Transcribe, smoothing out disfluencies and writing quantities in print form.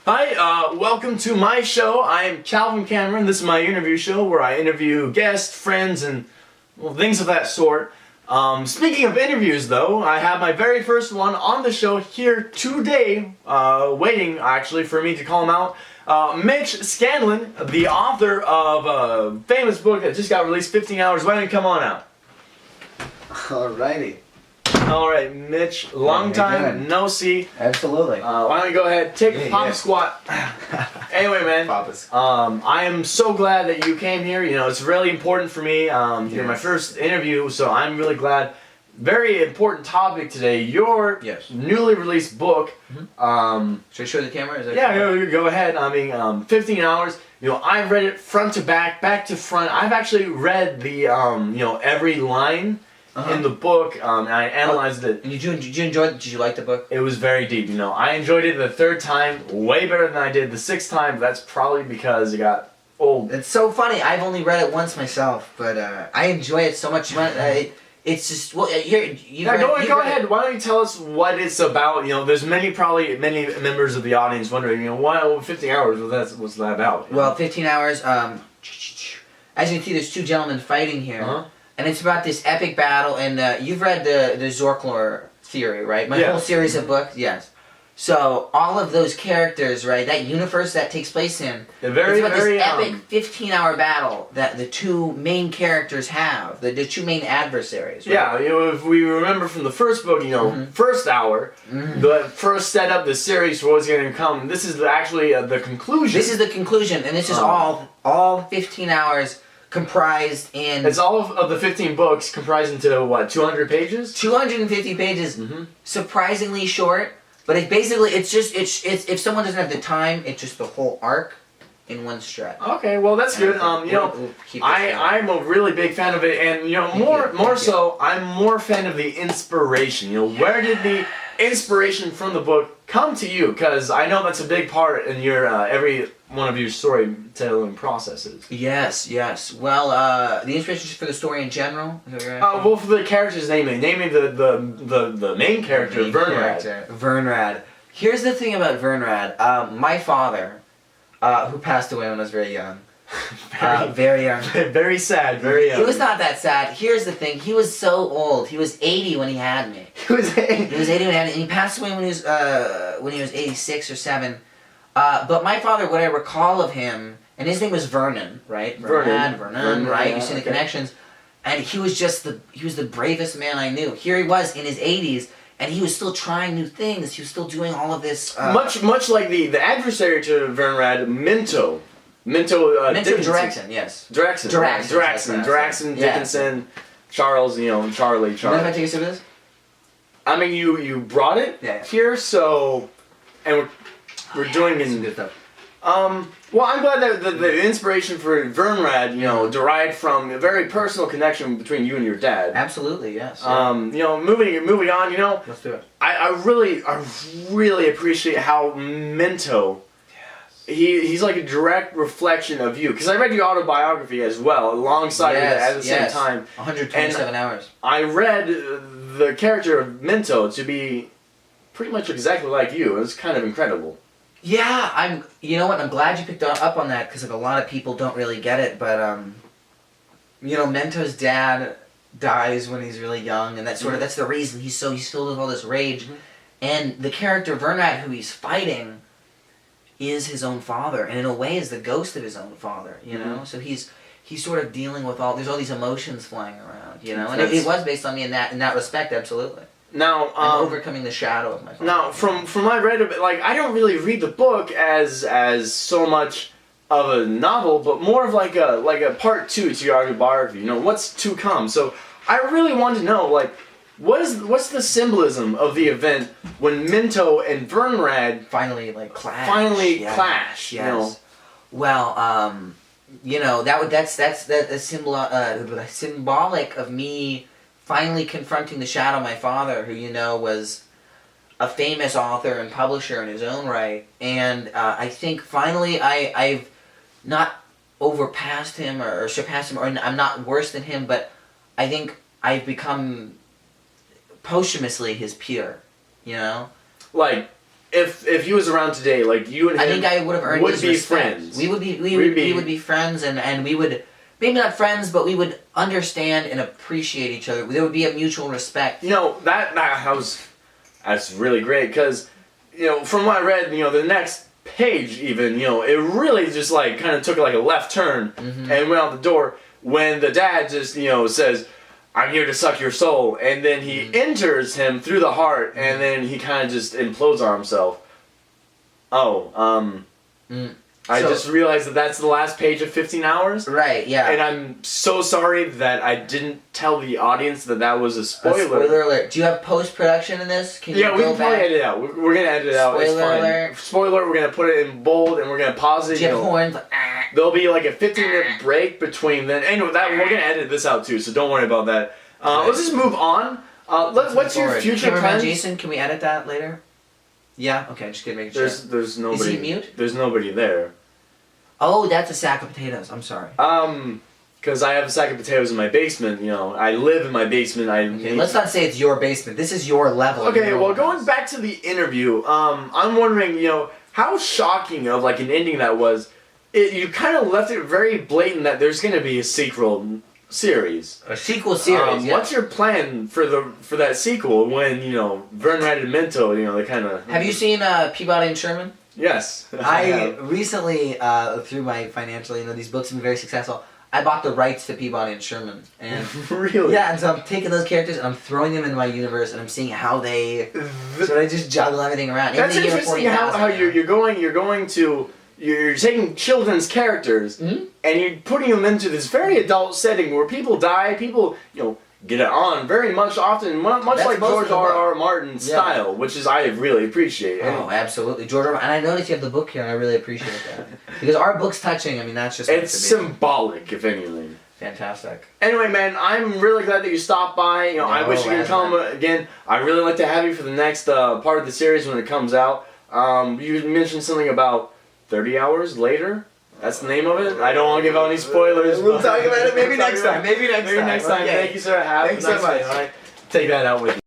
Hi, welcome to my show. I am Calvin Cameron. This is my interview show where I interview guests, friends, and well, things of that sort. Speaking of interviews, though, I have my very first one on the show here today, waiting actually for me to call him out. Mitch Scanlon, the author of a famous book that just got released, 15 Hours. Why don't you come on out? Alrighty. Alright, Mitch, long time no see. Absolutely. Why don't you go ahead, take a pop squat. Anyway, man, I am so glad that you came here. You know, it's really important for me. You're my first interview, so I'm really glad. Very important topic today. Your newly released book. Should I show the camera? Is that go ahead. I mean, 15 Hours. You know, I've read it front to back to front. I've actually read the, you know, every line in the book, and I analyzed it. And did you enjoy it? Did you like the book? It was very deep, you know. I enjoyed it the third time way better than I did the sixth time, but that's probably because it got old. It's so funny. I've only read it once myself, but I enjoy it so much. It's just, well, here, go ahead. Why don't you tell us what it's about? You know, there's many members of the audience wondering, you know, why 15 Hours, what's that about? Well, 15 Hours, as you can see, there's two gentlemen fighting here. And it's about this epic battle, and you've read the Zorklor theory, right? My whole series of books, yes. So all of those characters, right? That universe that takes place in, it's about this epic 15-hour battle that the two main characters have, the two main adversaries. Right? Yeah, you know, if we remember from the first book, you know, first hour, the first set up the series for what's going to come. This is actually the conclusion. This is the conclusion, and this is all 15 hours. Comprised in... It's all of the 15 books comprised into, what, 200 pages? 250 pages. Surprisingly short. But it's basically, it's if someone doesn't have the time, it's just the whole arc in one stretch. Okay, well that's good. You know, I'm a really big fan of it, and you know, more so, I'm more fan of the inspiration. You know, where did the inspiration from the book come to you? Because I know that's a big part in your every one of your storytelling processes. Yes. Well, the inspiration for the story in general. Well, for the characters, namely the main character, Vernrad. Vernrad. Here's the thing about Vernrad. My father, who passed away when I was very young. Very young. Very sad, very young. It was not that sad. Here's the thing. He was so old. He was 80 when he had me. He was 80 when he had me. And he passed away when he was 86 or 7. But my father, what I recall of him, and his name was Vernon, right? Vernon, right? You see the connections. And he was just the bravest man I knew. Here he was in his 80s, and he was still trying new things. He was still doing all of this. Much like the adversary to Vernrad, Minto Draxon, yes. Draxon, Dickinson, Charles, you know, Charlie. Mind if I take a sip of this? I mean, you brought it here, so, and we're doing some good stuff. Well, I'm glad that the inspiration for Vernrad, you know, derived from a very personal connection between you and your dad. Absolutely, yes. You know, moving on, you know. Let's do it. I really appreciate how Minto. He's like a direct reflection of you, because I read your autobiography as well, alongside it at the same time. 127 hours. I read the character of Minto to be pretty much exactly like you. It was kind of incredible. Yeah, you know what, I'm glad you picked up on that, because like, a lot of people don't really get it, but, you know, Minto's dad dies when he's really young, and that's the reason he's filled with all this rage. And the character Vernrad, who he's fighting, is his own father, and in a way is the ghost of his own father, you know? So he's sort of dealing with there's all these emotions flying around, you know? And it was based on me in that respect, absolutely. Now, I'm overcoming the shadow of my father. Now, from I read it, like, I don't really read the book as so much of a novel, but more of like a part 2 to your autobiography, you know, what's to come. So I really wanted to know, like, what's the symbolism of the event when Minto and Vernrad finally clash? Clash. You know? Well, you know, that's symbolic of me finally confronting the shadow of my father, who, you know, was a famous author and publisher in his own right, and I think finally I've not overpassed him or surpassed him, or I'm not worse than him, but I think I've become posthumously his peer, you know? Like, if he was around today, like you and him, I think I would have earned his respect. Friends. We would be friends, and we would maybe not friends, but we would understand and appreciate each other. There would be a mutual respect. You know that's really great because from what I read, the next page even it really just like kind of took like a left turn and went out the door when the dad just says, "I'm here to suck your soul," and then he enters him through the heart, and then he kind of just implodes on himself. I just realized that that's the last page of 15 Hours. Right, yeah. And I'm so sorry that I didn't tell the audience that was a spoiler. A spoiler alert. Do you have post-production in this? Can you we can probably edit it out. We're going to edit it out. Spoiler alert. Spoiler, we're going to put it in bold, and we're going to pause it. Do you have horns? There'll be like a 15-minute break between then. Anyway, we're going to edit this out too, so don't worry about that. Let's just move on. What's your future plans? Jason, can we edit that later? Yeah? Okay, just gonna make sure. There's nobody. Is he mute? There's nobody there. Oh, that's a sack of potatoes. I'm sorry. Because I have a sack of potatoes in my basement. I live in my basement. Okay, let's not say it's your basement. This is your level. Okay, well, going back to the interview, I'm wondering, how shocking of like an ending that was. You kind of left it very blatant that there's going to be a sequel series. A sequel series. Yeah. What's your plan for that sequel when Vern and Mento, they kind of. Have you seen Peabody and Sherman? Yes. I recently, through my financial, these books have been very successful. I bought the rights to Peabody and Sherman, and really, yeah, and so I'm taking those characters and I'm throwing them into my universe, and I'm seeing how they sort of just juggle everything around. That's interesting. How you're taking children's characters and you're putting them into this very adult setting where people die, people get it on very much often, much like George R.R. Martin's style, which is I really appreciate. Oh, absolutely, George R. And I noticed you have the book here, and I really appreciate that because our book's touching. I mean, that's just it's symbolic, if anything. Fantastic. Anyway, man, I'm really glad that you stopped by. I wish you could come again. I'd really like to have you for the next part of the series when it comes out. You mentioned something about 30 hours later. That's the name of it. I don't want to give out any spoilers. We'll talk about it maybe next time. Maybe next time. Okay. Thank you, sir. Thanks so much. Take that out with you.